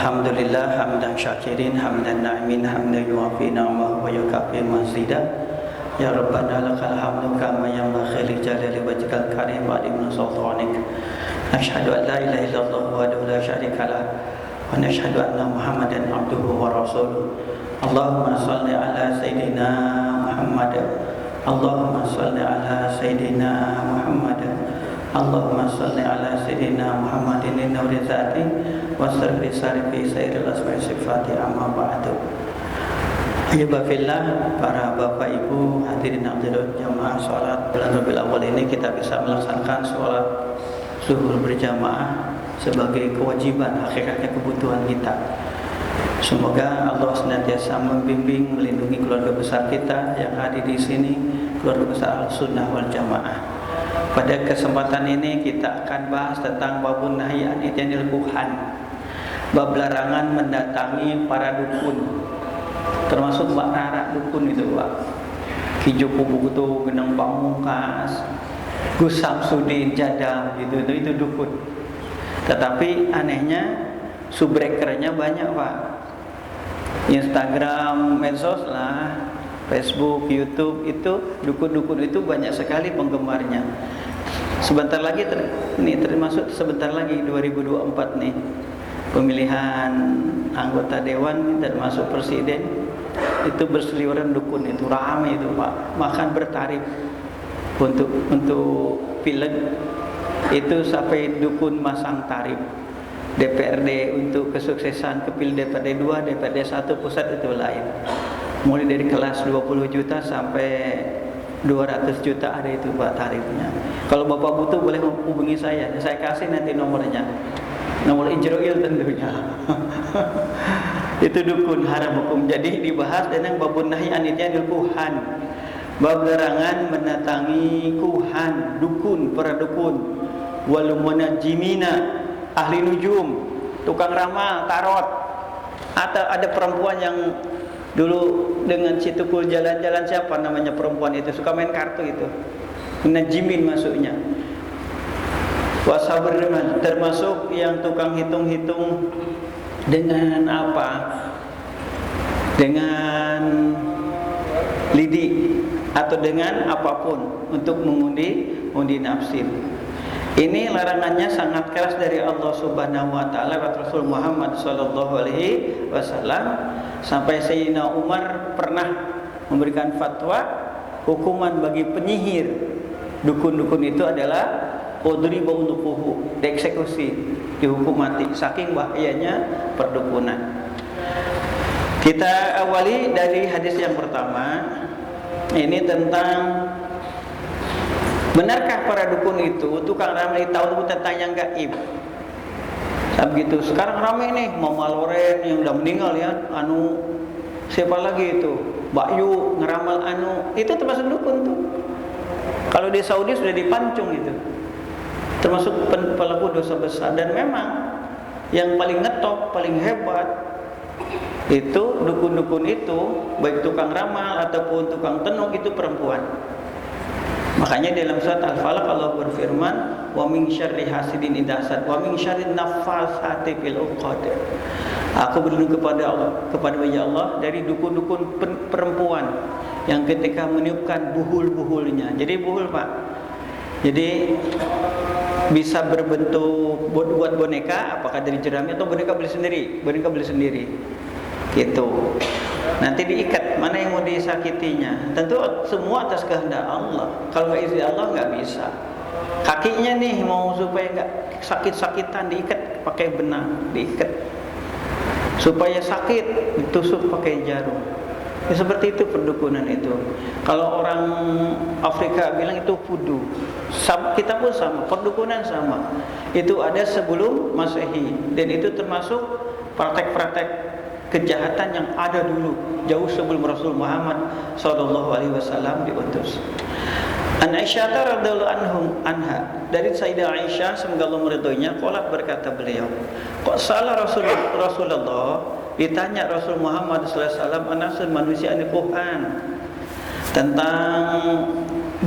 Alhamdulillah hamdan syakirin hamdan na'imin hamdan yuafi na'amahu wa yukafi mazida. Ya Rabbana lakal hamdu kama yanbaghi li jalali wajhikal karim wa liman sultanik. Asyhadu an la ilaha illallah wahdahu la syarika lah wa nashhadu anna Muhammadan abduhu wa rasuluh. Allahumma shalli ala sayidina Muhammad. Allahumma shalli ala sayidina Muhammad. Allahumma salli ala sayyidina Muhammadin nuri zati wa sirri sarifi sayyidil asma'i sifati amma ba'du. Ayyuhallazina para bapak ibu hadirin hadirat jamaah salat bulan Rabiul Awal ini kita bisa melaksanakan salat zuhur berjamaah sebagai kewajiban, hakikatnya kebutuhan kita. Semoga Allah senantiasa membimbing, melindungi keluarga besar kita yang hadir di sini, keluarga besar Al-Sunnah wal Jamaah. Pada kesempatan ini kita akan bahas tentang babun nahyi an ityanil kuhan, bab larangan mendatangi para dukun, termasuk Mbak Rara dukun itu Pak, Ki Joko Bukutu, Geneng Pamungkas, Gus Samsudin Jadam gitu, itu dukun. Tetapi anehnya subrekernya banyak Pak, Instagram, medsos lah, Facebook, YouTube, itu dukun-dukun itu banyak sekali penggemarnya. Sebentar lagi termasuk sebentar lagi 2024 nih pemilihan anggota dewan termasuk presiden, itu berseliweran dukun, itu ramai itu Pak, makan bertarif untuk pileg itu sampai dukun masang tarif. DPRD untuk kesuksesan kepil DPRD 2, DPRD 1 pusat itu lain. Mulai dari kelas 20 juta sampai 200 juta ada itu Pak tarifnya. Kalau Bapak butuh boleh hubungi saya kasih nanti nomornya. Nomor Ijroil tentunya. Itu dukun haram hukum. Jadi dibahas dengan babun nahyi an ityanil kuhan. Bab larangan mendatangi kuhan, dukun, para dukun. Wal munajjimina, ahli nujum, tukang ramal, tarot. Atau ada perempuan yang dulu dengan Citukul jalan-jalan, siapa namanya perempuan itu, suka main kartu itu, menajimin masuknya. Wasabr, termasuk yang tukang hitung-hitung dengan apa, dengan lidi atau dengan apapun untuk mengundi nafsir. Ini larangannya sangat keras dari Allah Subhanahu wa taala dan Rasul Muhammad sallallahu alaihi wasallam. Sampai Sayyidina Umar pernah memberikan fatwa hukuman bagi penyihir dukun-dukun itu adalah udriba unuquhu, dieksekusi, dihukum mati, saking bahayanya perdukunan. Kita awali dari hadis yang pertama. Ini tentang benarkah para dukun itu tukang ramal tahu tentang yang gaib? Begitu. Sekarang ramai nih Mama Loren yang udah meninggal ya, siapa lagi itu? Mbak Yu ngeramal itu termasuk dukun tuh. Kalau di Saudi sudah dipancung itu. Termasuk pelaku dosa besar, dan memang yang paling ngetop, paling hebat itu dukun-dukun itu, baik tukang ramal ataupun tukang tenung, itu perempuan. Makanya dalam surat Al-Falaq Allah berfirman, wa min syarri hasidin idza hasad wa min syarri naffasati fil 'uqad. Aku berlindung kepada Allah dari dukun-dukun perempuan yang ketika meniupkan buhul-buhulnya. Jadi buhul Pak, jadi bisa berbentuk buat boneka, apakah dari jerami atau boneka beli sendiri gitu. Nanti diikat, mana yang mau disakitinya. Tentu semua atas kehendak Allah. Kalau nggak izin Allah nggak bisa. Kakinya nih mau supaya nggak sakit-sakitan, diikat pakai benang, diikat. Supaya sakit ditusuk pakai jarum. Ya, seperti itu perdukunan itu. Kalau orang Afrika bilang itu voodoo. Kita pun sama, perdukunan sama. Itu ada sebelum Masehi, dan itu termasuk praktek-praktek kejahatan yang ada dulu jauh sebelum Rasul Muhammad sallallahu alaihi wasallam diutus. An Aisyah radhiyallahu anha, dari Sayyidah Aisyah semoga Allah meridhoinya, qalat, berkata beliau, kok salah Rasulullah, ditanya Rasul Muhammad sallallahu alaihi wasallam anasun manusia ini kuhan, tentang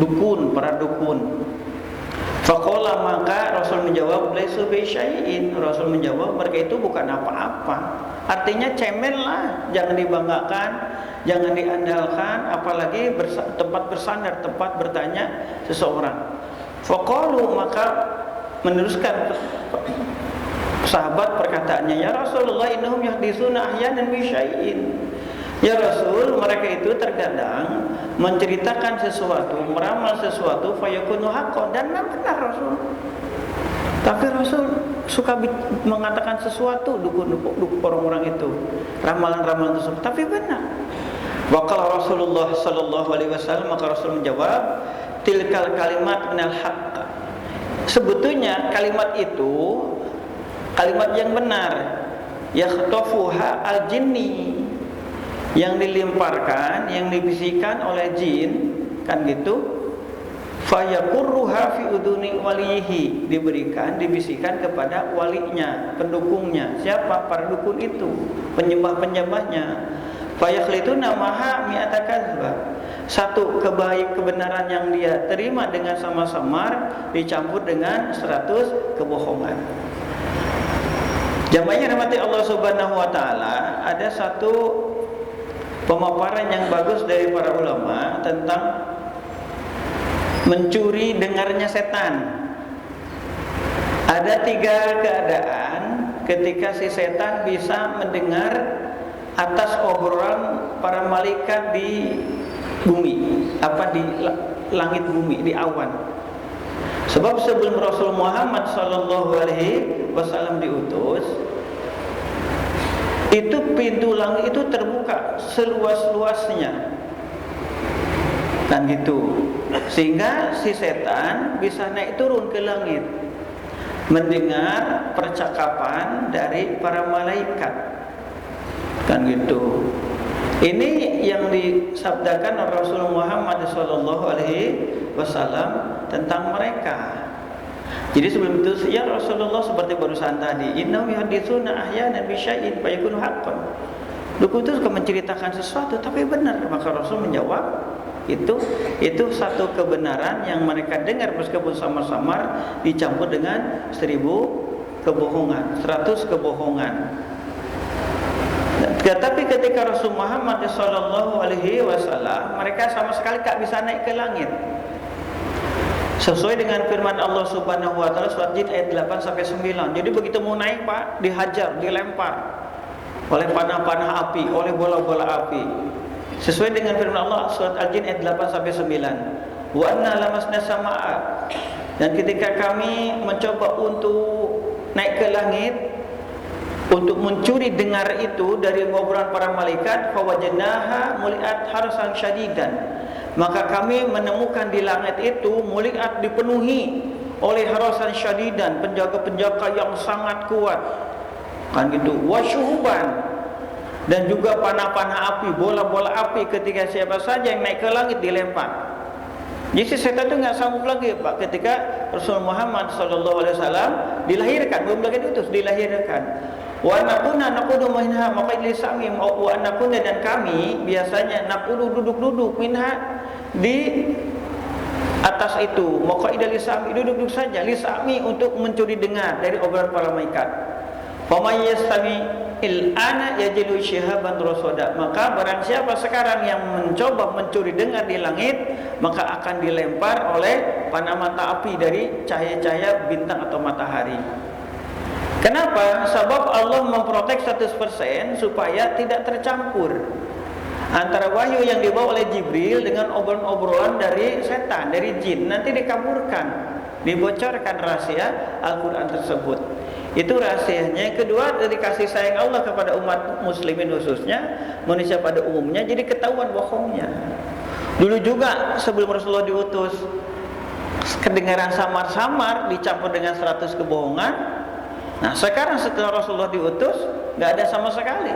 dukun, para dukun. Faqala, maka Rasul menjawab, laisu bi syai'in. Rasul menjawab, mereka itu bukan apa-apa. Artinya cemen lah, jangan dibanggakan, jangan diandalkan, apalagi tempat bersandar, tempat bertanya seseorang. Faqalu, maka meneruskan sahabat perkataannya, ya Rasulullah, innahum yahditsuna ahyanan bi syai'in. Ya Rasul, mereka itu terkadang menceritakan sesuatu, meramal sesuatu, fayakunu haqqan, dan benar Rasul. Tapi Rasul suka mengatakan sesuatu dukun orang-orang itu, ramalan-ramalan tersebut, tapi benar. Waqala Rasulullah sallallahu alaihi wasallam, maka Rasul menjawab, tilkal kalimat minal haqq. Sebetulnya kalimat itu kalimat yang benar, yakhtafuha al-jinni, yang dilemparkan, yang dibisikkan oleh jin, kan gitu. Fayakurruha fi uduni walihi, diberikan, dibisikkan kepada walinya, pendukungnya. Siapa? Para dukun itu, penyembah-penyembahnya. Fayakhlituna maha mi'ata kadzba. Satu kebenaran yang dia terima dengan samar-samar dicampur dengan 100 kebohongan. Jamaah yang dirahmati Allah Subhanahu wa taala, ada satu pemaparan yang bagus dari para ulama tentang mencuri dengarnya setan. Ada 3 keadaan ketika si setan bisa mendengar atas obrolan para malaikat di bumi, di langit bumi, di awan. Sebab sebelum Rasul Muhammad sallallahu alaihi wasallam diutus, itu pintu langit itu terbuka seluas-luasnya, kan gitu, sehingga si setan bisa naik turun ke langit mendengar percakapan dari para malaikat, kan gitu. Ini yang disabdakan oleh Rasul Muhammad sallallahu alaihi wasallam tentang mereka. Jadi sebelum itu, ya Rasulullah, seperti barusan tadi, innahum yahditsuna ahyanan bi syai'in fayakunu haqqan. Dukun itu suka menceritakan sesuatu tapi benar. Maka Rasul menjawab, itu satu kebenaran yang mereka dengar meskipun samar-samar dicampur dengan 1000 kebohongan, 100 kebohongan. Tetapi ketika Rasul Muhammad sallallahu alaihi wasallam, mereka sama sekali tak bisa naik ke langit. Sesuai dengan firman Allah Subhanahu wa taala surat Jin ayat 8 sampai 9. Jadi begitu mau naik, Pak, dihajar, dilempar oleh panah-panah api, oleh bola-bola api. Sesuai dengan firman Allah surat Al-Jin ayat 8 sampai 9. Wa anna lamasna samaa. Dan ketika kami mencoba untuk naik ke langit, untuk mencuri dengar itu dari ngobrolan para malaikat, fawajadnaha muliat harsan syadidan. Maka kami menemukan di langit itu muliat, dipenuhi oleh harasan syadidan, penjaga-penjaga yang sangat kuat, kan gitu. Wasyuhuban, dan juga panah-panah api, bola-bola api, ketika siapa saja yang naik ke langit dilempar. Jadi setan itu nggak sanggup lagi, Pak, ketika Rasul Muhammad SAW dilahirkan, belum lagi diutus, dilahirkan. Wa nakuna naqudu minha maqaidil sami, wa nakuna, dan kami biasanya naqudu, duduk-duduk, minha, di atas itu, maqaidil sami, duduk-duduk saja, lisami, untuk mencuri dengar dari obrolan para malaikat. Faman yastami il-ana yajidu syihaban rasada. Maka barang siapa sekarang yang mencoba mencuri dengar di langit, maka akan dilempar oleh panah mata api dari cahaya-cahaya bintang atau matahari. Kenapa? Sebab Allah memprotek 100% supaya tidak tercampur antara wahyu yang dibawa oleh Jibril dengan obrolan-obrolan dari setan, dari jin. Nanti dikaburkan, dibocorkan rahasia Al-Quran tersebut. Itu rahasianya. Yang kedua, dari kasih sayang Allah kepada umat muslimin khususnya, manusia pada umumnya, jadi ketahuan bohongnya. Dulu juga sebelum Rasulullah diutus, kedengaran samar-samar dicampur dengan 100 kebohongan. Nah sekarang setelah Rasulullah diutus, nggak ada sama sekali.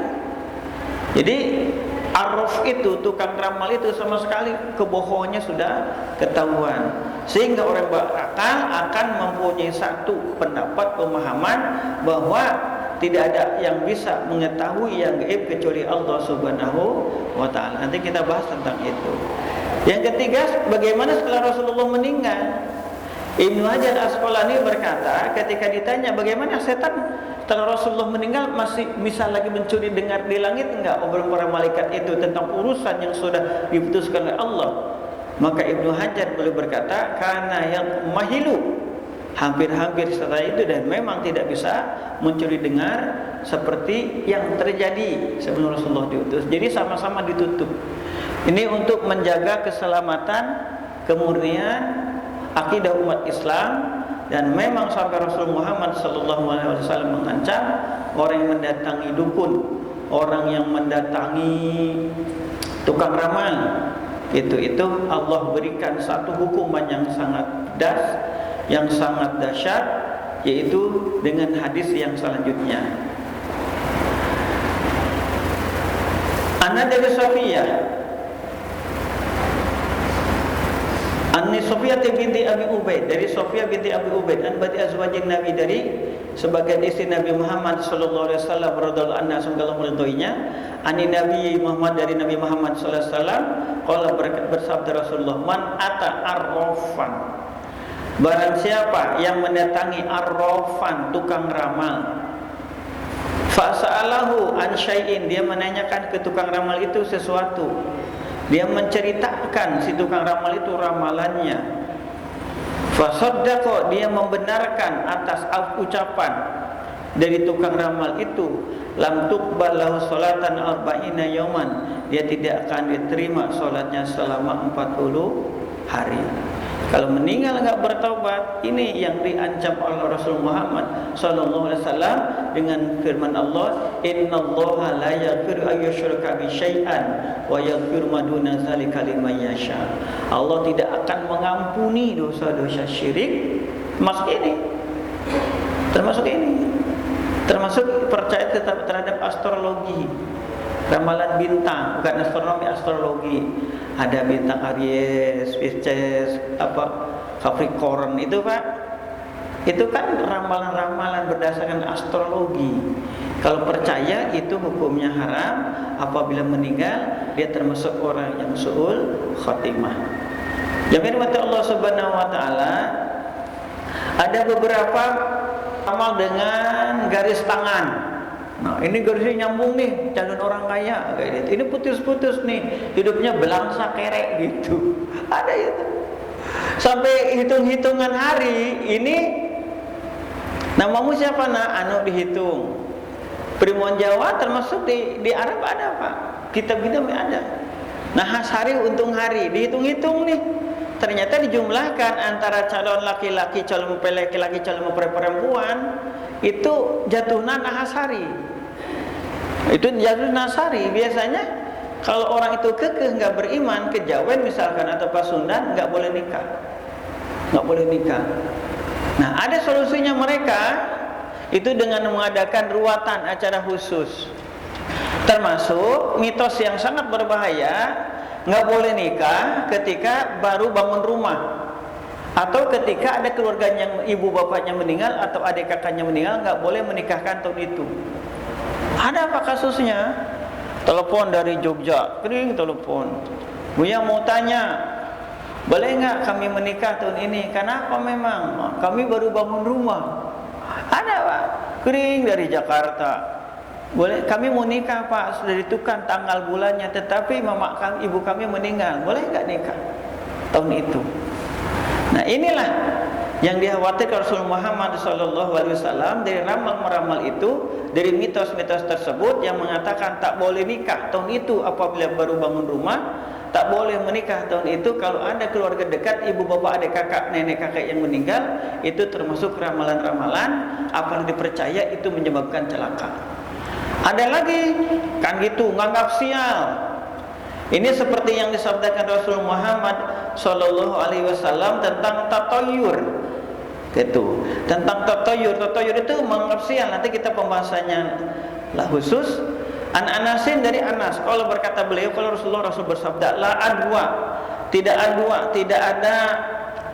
Jadi aruf itu, tukang ramal itu, sama sekali kebohongannya sudah ketahuan. Sehingga orang berakal akan mempunyai satu pendapat, pemahaman bahwa tidak ada yang bisa mengetahui yang gaib kecuali Allah Subhanahu wa ta'ala. Nanti kita bahas tentang itu. Yang ketiga, bagaimana setelah Rasulullah meninggal? Ibnu Hajar Asqalani berkata ketika ditanya bagaimana setan setelah Rasulullah meninggal masih bisa lagi mencuri dengar di langit enggak obrolan para malaikat itu tentang urusan yang sudah diputuskan oleh Allah. Maka Ibnu Hajar boleh berkata karena yang mahilu hampir-hampir setelah itu dan memang tidak bisa mencuri dengar seperti yang terjadi sebelum Rasulullah diutus. Jadi sama-sama ditutup. Ini untuk menjaga keselamatan, kemurnian akidah umat Islam. Dan memang sampai Rasul Muhammad SAW mengancam orang yang mendatangi dukun, orang yang mendatangi tukang ramal, itu Allah berikan satu hukuman yang sangat pedas, yang sangat dahsyat, yaitu dengan hadis yang selanjutnya. Ana dari Sofiyah Anni Sofiyah binti Abi Ubaid, dari Sofiyah binti Abi Ubaid, an bati azwajin Nabi, dari sebagian istri Nabi Muhammad sallallahu alaihi wasallam radhiyallahu anha sungguh meridhoinya, ani Nabi Muhammad, dari Nabi Muhammad sallallahu alaihi wasallam, qala bersabda Rasulullah, man ata arrafan, barang siapa yang mendatangi arrafan, tukang ramal, fasa'alahu an syai'in, dia menanyakan ke tukang ramal itu sesuatu, dia menceritakan si tukang ramal itu ramalannya. Fasaddaqa, dia membenarkan atas ucapan dari tukang ramal itu. Lam tuqbal lahu salatan arba'ina yauman, dia tidak akan diterima salatnya selama 40 hari. Kalau meninggal enggak bertaubat, ini yang diancam oleh Rasul Muhammad sallallahu alaihi wasallam dengan firman Allah, innallaha la yaghfiru an yushraka bi syai'an wa yaghfiru ma duna dzalika liman yasha. Allah tidak akan mengampuni dosa-dosa syirik, termasuk ini. Termasuk percaya tetap terhadap astrologi, ramalan bintang, bukan astronomi, astrologi. Ada bintang Aries, Pisces, Capricorn itu Pak. Itu kan ramalan-ramalan berdasarkan astrologi. Kalau percaya itu hukumnya haram. Apabila meninggal dia termasuk orang yang su'ul khotimah. Yang dirahmati Allah Subhanahu wa taala, ada beberapa amal dengan garis tangan. Nah, ini garisnya nyambung nih, calon orang kaya kayak gitu. Ini putus-putus nih, hidupnya belangsa kerek gitu. Ada itu. Sampai hitung-hitungan hari ini, namamu siapa nak? Anu dihitung. Primuan Jawa termasuk di Arab ada Pak. Kitab-kitab ada. Nah, hari untung hari dihitung-hitung nih. Ternyata dijumlahkan antara calon laki-laki, calon mempelai laki-laki, calon mempelai perempuan, itu jatuhna nahasari. Itu jatuh nahasari. Biasanya kalau orang itu kekeh nggak beriman, kejawen misalkan atau pasundan, nggak boleh nikah, nggak boleh nikah. Nah, ada solusinya mereka itu dengan mengadakan ruatan acara khusus. Termasuk mitos yang sangat berbahaya, nggak boleh nikah ketika baru bangun rumah, atau ketika ada keluarganya yang ibu bapaknya meninggal atau adik kakaknya meninggal, nggak boleh menikahkan tahun itu. Ada apa kasusnya? Telepon dari Jogja, kering telepon. Buya mau tanya, boleh nggak kami menikah tahun ini? Kenapa memang? Kami baru bangun rumah. Ada Pak, kering dari Jakarta. Boleh, kami mau nikah Pak, sudah ditentukan tanggal bulannya, tetapi mama kami, ibu kami meninggal. Boleh nggak nikah tahun itu? Nah, inilah yang dikhawatirkan Rasul Muhammad SAW dari ramal-meramal itu, dari mitos-mitos tersebut yang mengatakan tak boleh nikah tahun itu apabila baru bangun rumah, tak boleh menikah tahun itu kalau ada keluarga dekat, ibu bapak adik kakak nenek kakek yang meninggal. Itu termasuk ramalan-ramalan apalagi dipercaya itu menyebabkan celaka. Ada lagi kan gitu, nganggap sial. Ini seperti yang disabdakan Rasul Muhammad SAW tentang tatayur. Gitu. Tentang tatayur. Tatayur itu menganggap sial. Nanti kita pembahasannya lah khusus. An Anasin, dari Anas, kalau berkata beliau, kalau Rasul bersabda, la adwa, tidak ada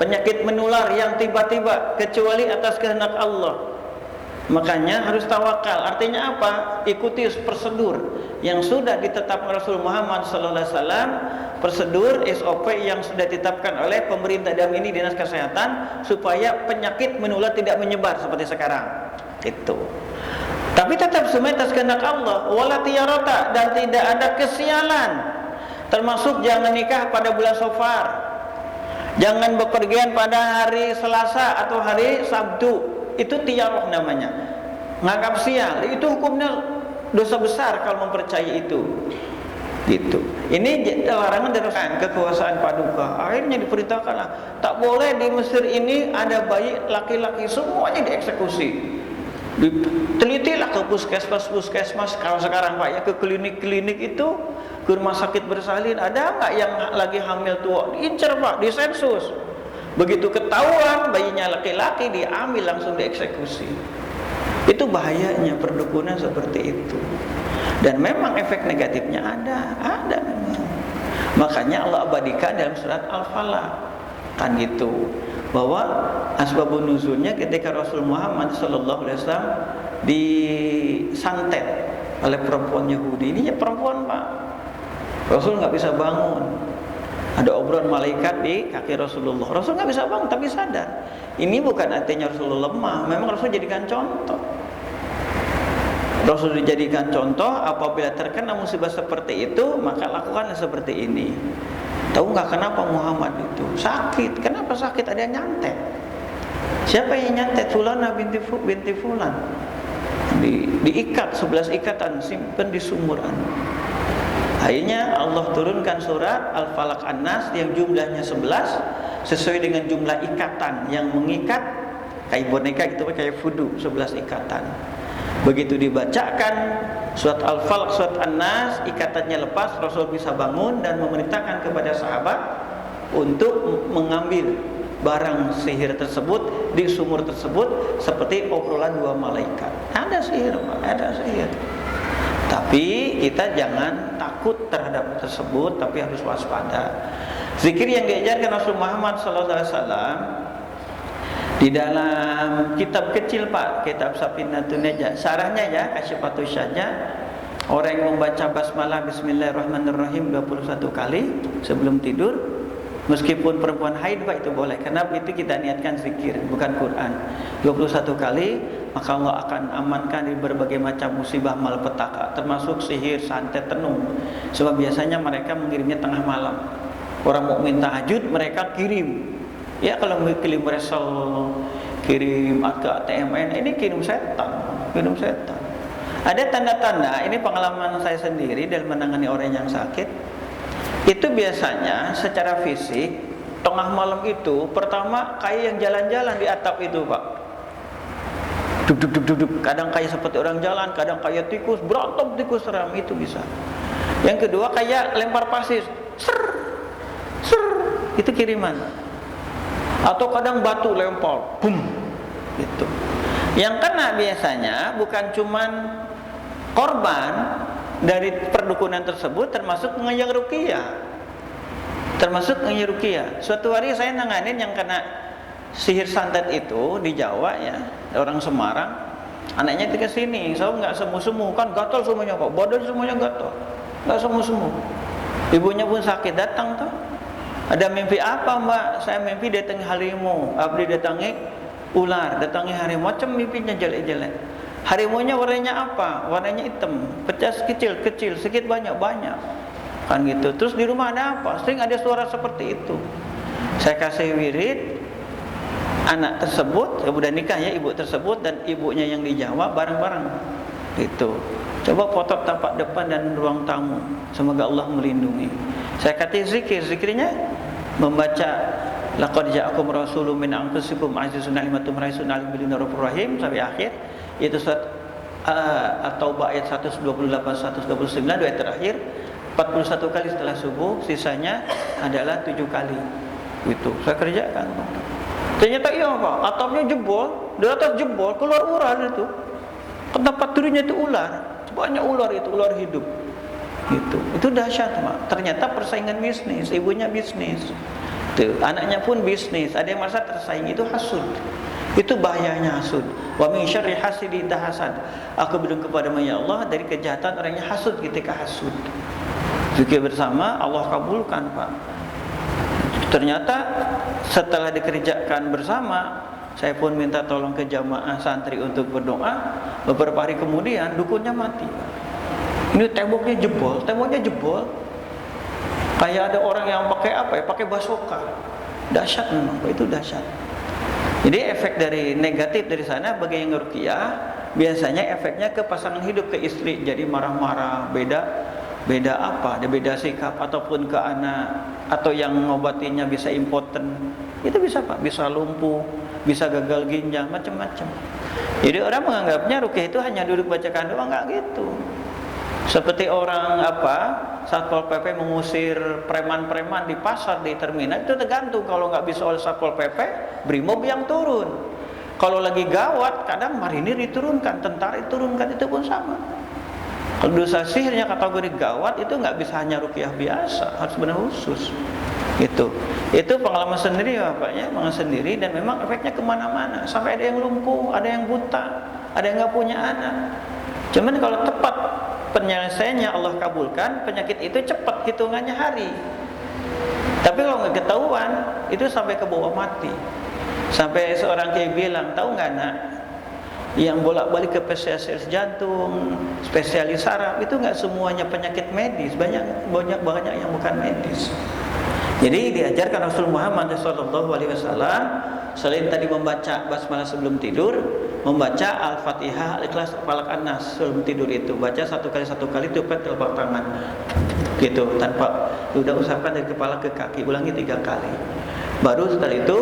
penyakit menular yang tiba-tiba kecuali atas kehendak Allah. Makanya harus tawakal. Artinya apa? Ikuti prosedur yang sudah ditetapkan Rasul Muhammad SAW. prosedur SOP yang sudah ditetapkan oleh pemerintah, dalam ini Dinas Kesehatan, supaya penyakit menular tidak menyebar seperti sekarang. Itu. Tapi tetap semua atas kehendak Allah. Wala tiyarata, dan tidak ada kesialan. Termasuk jangan nikah pada bulan Safar. Jangan bepergian pada hari Selasa atau hari Sabtu. Itu tiyaroh namanya. Nganggap sial. Itu hukumnya dosa besar kalau mempercayai itu. Gitu. Ini larangan dari kekuasaan Paduka. Akhirnya diperintahkanlah, tak boleh di Mesir ini ada bayi laki-laki, semuanya dieksekusi. Telitilah ke puskesmas kalau sekarang Pak ya, ke klinik-klinik itu, ke rumah sakit bersalin, ada nggak yang lagi hamil tua? Diincar Pak, disensus. Begitu ketahuan bayinya laki-laki, diambil langsung dieksekusi. Itu bahayanya perdukunan seperti itu. Dan memang efek negatifnya ada memang. Makanya Allah abadikan dalam surat Al-Falaq kan gitu, bahwa asbabun nuzulnya ketika Rasul Muhammad sallallahu alaihi wasallam disantet oleh perempuan Yahudi. Ini ya perempuan Pak. Rasul nggak bisa bangun. Ada obrolan malaikat di kaki Rasulullah. Rasul nggak bisa bangun tapi sadar. Ini bukan artinya Rasulullah lemah. Memang Rasul jadikan contoh. Rasul dijadikan contoh, apabila terkena musibah seperti itu, maka lakukanlah seperti ini. Tahu nggak kenapa Muhammad itu sakit? Kenapa sakit? Ada yang nyantet. Siapa yang nyantet? Fulana binti Fulan. Diikat 11 ikatan, simpan di sumuran. Akhirnya Allah turunkan surat Al-Falaq An-Nas yang jumlahnya 11 sesuai dengan jumlah ikatan yang mengikat, kayak boneka gitu, kayak vudu, 11 ikatan. Begitu dibacakan surat Al-Falaq, surat An-Nas, ikatannya lepas, Rasul bisa bangun dan memerintahkan kepada sahabat untuk mengambil barang sihir tersebut di sumur tersebut, seperti obrolan dua malaikat. Ada sihir, ada sihir. Tapi kita jangan takut terhadap tersebut, tapi harus waspada. Zikir yang diajarkan Rasul Muhammad SAW di dalam kitab kecil Pak, kitab Safinatun Najah, syarahnya ya, Kasyifatus Syajah, orang yang membaca basmalah Bismillahirrahmanirrahim 21 kali sebelum tidur, meskipun perempuan haid Pak, itu boleh. Kenapa? Itu kita niatkan zikir, bukan Quran. 21 kali, maka Allah akan amankan dari berbagai macam musibah malapetaka, termasuk sihir, santet, tenung. Sebab biasanya mereka mengirimnya tengah malam. Orang mukmin tahajud mereka kirim. Ya, kalau kirim resel, kirim ke ATMN, ini kirim setan, kirim setan. Ada tanda-tanda, ini pengalaman saya sendiri dalam menangani orang yang sakit. Itu biasanya secara fisik tengah malam itu, pertama kayak yang jalan-jalan di atap itu Pak. Duduk. Kadang kayak seperti orang jalan, kadang kayak tikus, berantem tikus seram, itu bisa. Yang kedua kayak lempar pasir, ser, itu kiriman. Atau kadang batu lempar, bum, gitu. Yang kena biasanya bukan cuman korban dari perdukunan tersebut, termasuk pengajar ruqyah. Suatu hari saya nanganin yang kena sihir santet itu di Jawa ya, orang Semarang. Anaknya itu ke sini, saya nggak semu-semu, kan gatal semuanya kok, badan semuanya gatal, nggak semu-semu. Ibunya pun sakit, datang tuh. Ada mimpi apa Mbak? Saya mimpi datangi harimau, abdi datangi ular, datangi harimau, macam mimpinya jelek-jelek. Harimaunya warnanya apa? Warnanya hitam, pecah kecil, sedikit banyak, kan gitu. Terus di rumah ada apa? Sering ada suara seperti itu. Saya kasih wirid, anak tersebut, udah nikah ya ibu tersebut, dan ibunya yang di Jawa bareng-bareng gitu. Coba foto tapak depan dan ruang tamu, semoga Allah melindungi. Saya kata zikirnya membaca laqad ja'akum rasulun min anfusikum azizun 'alaihi ma harisun 'alaihi rahim sampai akhir. Itu surat At-Taubah ayat 128 129, dua ayat terakhir. 41 kali setelah subuh, sisanya adalah 7 kali. Itu saya kerjakan. Ternyata iya Pak, atapnya jebol, di atas jebol keluar ular itu. Tempat turunnya itu ular. Banyak ular itu, ular hidup. Gitu. Itu dahsyat Pak. Ternyata persaingan bisnis, ibunya bisnis. Tuh, anaknya pun bisnis. Ada yang merasa tersaing, itu hasud. Itu bahayanya hasud. Wa min syarri hasidin idza hasad. Aku berlindung kepadamu ya Allah dari kejahatan orang yang hasud ketika hasud. Zikir bersama Allah kabulkan, Pak. Ternyata setelah dikerjakan bersama, saya pun minta tolong ke jamaah santri untuk berdoa. Beberapa hari kemudian dukunnya mati. Ini temboknya jebol. Kayak ada orang yang pakai apa ya? Pakai basoka. Dahsyat memang, Pak, itu dahsyat. Jadi efek dari negatif dari sana bagi yang ngeruqyah, biasanya efeknya ke pasangan hidup, ke istri, jadi marah-marah, beda apa? Dia beda sikap, ataupun ke anak, atau yang ngobatinya bisa impoten. Itu bisa, Pak, bisa lumpuh, bisa gagal ginjal, macam-macam. Jadi orang menganggapnya ruqyah itu hanya duduk bacakan doang, enggak gitu. Seperti orang Satpol PP mengusir preman-preman di pasar, di terminal, itu tergantung. Kalau nggak bisa oleh Satpol PP, Brimob yang turun. Kalau lagi gawat, kadang marinir diturunkan, tentara diturunkan, itu pun sama. Kalau dosa sihirnya kategori gawat, itu nggak bisa hanya ruqyah biasa, harus benar khusus. Itu pengalaman sendiri, Bapaknya, pengalaman sendiri, dan memang efeknya kemana-mana. Sampai ada yang lumpuh, ada yang buta, ada yang nggak punya anak. Cuman kalau tepat penyelesaiannya Allah kabulkan, penyakit itu cepat, hitungannya hari. Tapi kalau nggak ketahuan, itu sampai ke bawah mati. Sampai seorang kiai bilang, tahu nggak nak, yang bolak-balik ke spesialis jantung, spesialis saraf, itu nggak semuanya penyakit medis, banyak yang bukan medis. Jadi diajarkan Rasul Muhammad SAW, selain tadi membaca basmalah sebelum tidur, membaca Al-Fatihah, Al-Ikhlas, Falaq, An-Nas sebelum tidur itu, baca satu kali tiupan telapak tangan, gitu, tanpa udah usapkan dari kepala ke kaki, ulangi 3 kali. Baru setelah itu,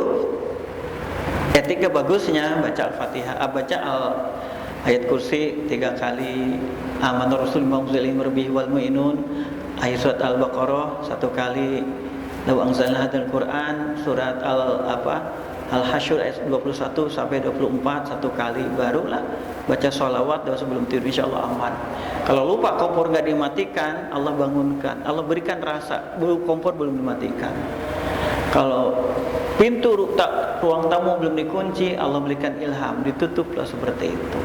etika bagusnya baca Al-Fatihah, baca ayat kursi 3 kali, Amanur Rasul Mauzilim Rabbi wal Mu'inun, ayat surat Al-Baqarah 1 kali, Law anzalna hadzal Quran, surat Al-Hasyr ayat 21 sampai 24 1 kali, barulah baca sholawat doa sebelum tidur, insyaallah aman. Kalau lupa kompor nggak dimatikan, Allah bangunkan, Allah berikan rasa, kompor belum dimatikan. Kalau pintu ruang tamu belum dikunci, Allah berikan ilham, ditutuplah seperti itu.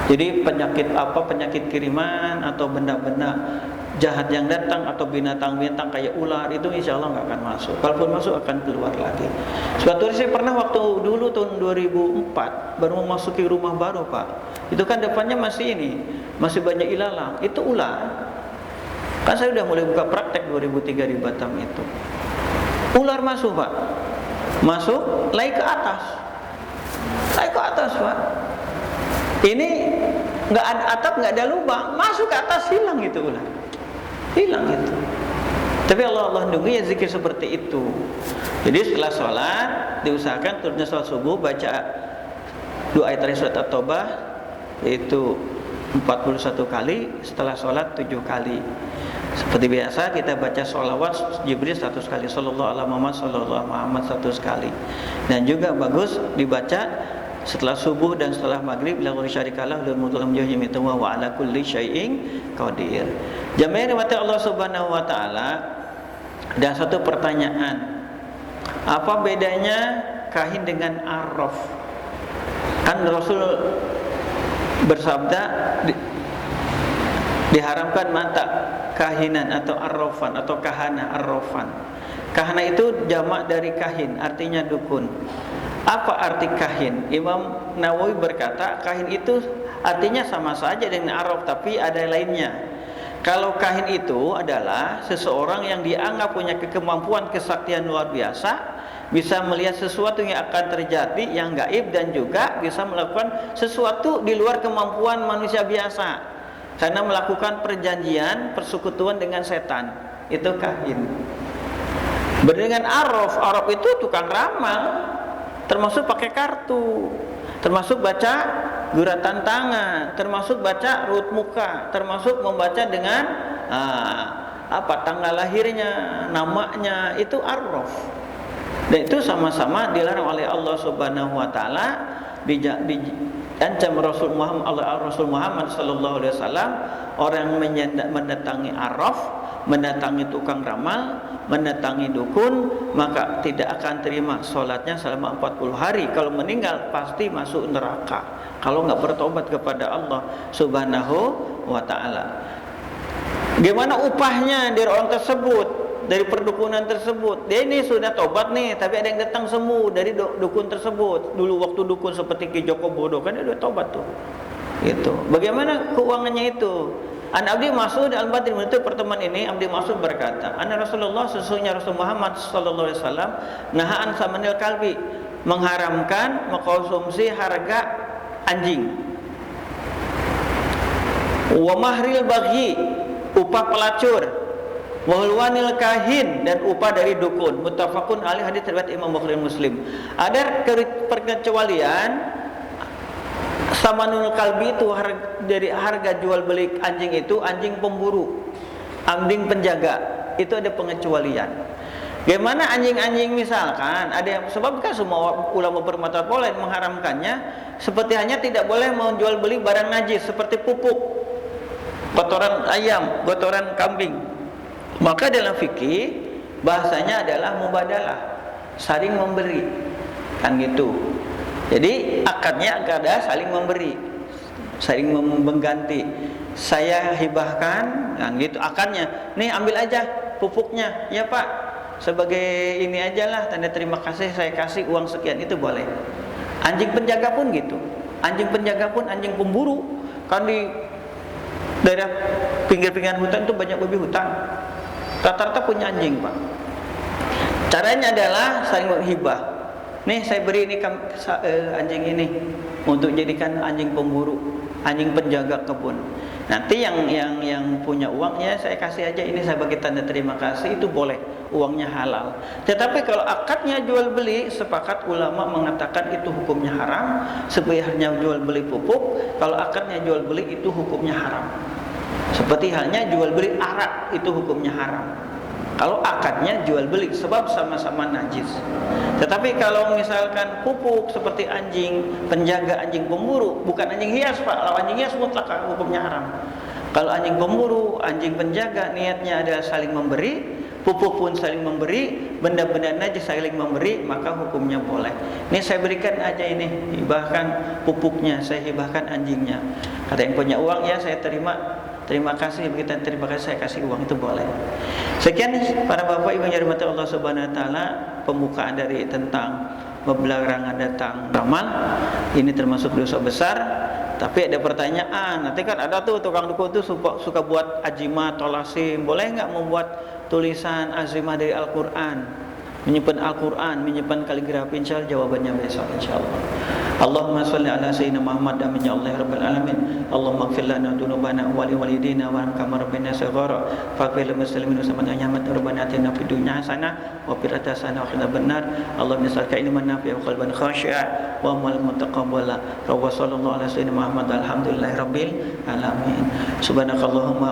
Jadi penyakit kiriman atau benda-benda jahat yang datang atau binatang-binatang kayak ular, itu insya Allah nggak akan masuk. Kalaupun masuk akan keluar lagi. Suatu hari saya pernah waktu dulu tahun 2004 baru memasuki rumah baru, Pak. Itu kan depannya masih banyak ilalang. Itu ular. Kan saya udah mulai buka praktek 2003 di Batam itu. Ular masuk, Pak. Masuk, naik ke atas, Pak. Ini nggak ada atap, nggak ada lubang, masuk ke atas, hilang itu ular. Hilang itu. Tapi Allah lindungi, ya zikir seperti itu. Jadi setelah sholat diusahakan turunnya sholat subuh baca 2 ayat dari surat At-Taubah, yaitu 41 kali, setelah sholat 7 kali. Seperti biasa kita baca sholawat Jibril 100 kali, sallallahu alaihi Muhammad 100 kali. Dan juga bagus dibaca setelah subuh dan setelah maghrib, la syarikalah lil mulku wa ala kulli syai'in qadir. Jamaah rahmati Allah Subhanahu wa taala, dan satu pertanyaan. Apa bedanya kahin dengan arraf? Kan Rasul bersabda diharamkan mata kahinan atau arrafan atau kahana arrafan. Kahana itu jamak dari kahin, artinya dukun. Apa arti kahin? Imam Nawawi berkata, kahin itu artinya sama saja dengan arraf, tapi ada lainnya. Kalau kahin itu adalah seseorang yang dianggap punya kemampuan kesaktian luar biasa, bisa melihat sesuatu yang akan terjadi yang gaib, dan juga bisa melakukan sesuatu di luar kemampuan manusia biasa, karena melakukan perjanjian, persekutuan dengan setan. Itu kahin. Berdasarkan arraf itu tukang ramal, termasuk pakai kartu, termasuk baca guratan tangan, termasuk baca raut muka, termasuk membaca dengan tanggal lahirnya, namanya, itu arraf. Dan itu sama-sama dilarang oleh Allah Subhanahu wa taala, diancam Rasul Muhammad sallallahu alaihi wasallam, orang yang mendatangi arraf, mendatangi tukang ramal, mendatangi dukun, maka tidak akan terima sholatnya selama 40 hari. Kalau meninggal pasti masuk neraka kalau nggak bertobat kepada Allah Subhanahu wa ta'ala. Gimana upahnya dari orang tersebut, dari perdukunan tersebut? Dia ini sudah tobat nih, tapi ada yang datang sembuh dari dukun tersebut. Dulu waktu dukun seperti Ki Joko Bodo kan dia udah tobat tuh. Gitu. Bagaimana keuangannya itu? An Abdi Mas'ud Al-Badri menutup pertemuan ini. Abdi Mas'ud berkata, Anna Rasulullah, sesungguhnya Rasul Muhammad sallallahu alaihi wasallam, nahaan samanil kalbi, mengharamkan mengkonsumsi harga anjing. Wa mahril baghi, upah pelacur. Wa hulwanil kahin, dan upah dari dukun. Muttafaqun alaih, hadits riwayat Imam Bukhari Muslim. Ada perkecualian. Samanul kalbi itu dari harga jual beli anjing itu anjing pemburu, anjing penjaga, itu ada pengecualian. Bagaimana anjing-anjing misalkan ada yang, sebab kan semua ulama bermadzhab lain mengharamkannya, seperti hanya tidak boleh menjual beli barang najis seperti pupuk, kotoran ayam, kotoran kambing. Maka dalam fikih bahasanya adalah mubadalah, saling memberi, kan gitu. Jadi akadnya ada saling memberi, saling mengganti. Saya hibahkan, kan gitu akadnya. Nih ambil aja pupuknya, ya Pak. Sebagai ini aja lah, tanda terima kasih saya kasih uang sekian, itu boleh. Anjing penjaga pun gitu. Anjing penjaga pun anjing pemburu. Kan di daerah pinggir-pinggir hutan itu banyak babi hutan. Rata-rata punya anjing, Pak. Caranya adalah saling menghibah. Nih saya beri ini anjing ini untuk jadikan anjing pemburu, anjing penjaga kebun. Nanti yang punya uang ya saya kasih aja ini, saya bagi tanda terima kasih, itu boleh, uangnya halal. Tetapi kalau akadnya jual beli, sepakat ulama mengatakan itu hukumnya haram. Sebenarnya jual beli pupuk, kalau akadnya jual beli itu hukumnya haram. Seperti halnya jual beli arak, itu hukumnya haram kalau akadnya jual beli, sebab sama-sama najis. Tetapi kalau misalkan pupuk seperti anjing penjaga, anjing pemburu, bukan anjing hias Pak. Kalau anjing hias mutlak hukumnya haram. Kalau anjing pemburu, anjing penjaga, niatnya adalah saling memberi, pupuk pun saling memberi, benda-benda najis saling memberi, maka hukumnya boleh. Ini saya berikan aja ini, hibahkan pupuknya, saya hibahkan anjingnya. Kata yang punya uang, ya saya terima kasih, begitu terima kasih saya kasih uang, itu boleh. Sekian para bapak ibu yang dirahmati Allah Subhanahu wa taala, pembukaan dari tentang pembelajaran datang ramal. Ini termasuk dosa besar. Tapi ada pertanyaan, nanti kan ada tuh tukang dukun tuh suka buat ajimat, tolasim. Boleh nggak membuat tulisan azimah dari Al-Quran, menyimpan Al-Quran, menyimpan kaligrafi? Insyaallah jawabannya besok insyaallah. Allahumma sholli ala sayyidina Muhammad amin ya Allah rabbil alamin. Allahumma ighfir lana dzunubana wa li walidina wa arhamna rabbana saghara faghfir lil muslimin wa samana nyamat rabbana atina fid dunya hasanah wa fil akhirati hasanah wa qina adzabannar. Allahumma salka ilman nafi'a wa qalban khashi'a wa amal mutaqabbala. Wa sallallahu ala sayyidina Muhammad alhamdulillahi rabbil alamin. Subhanakallahumma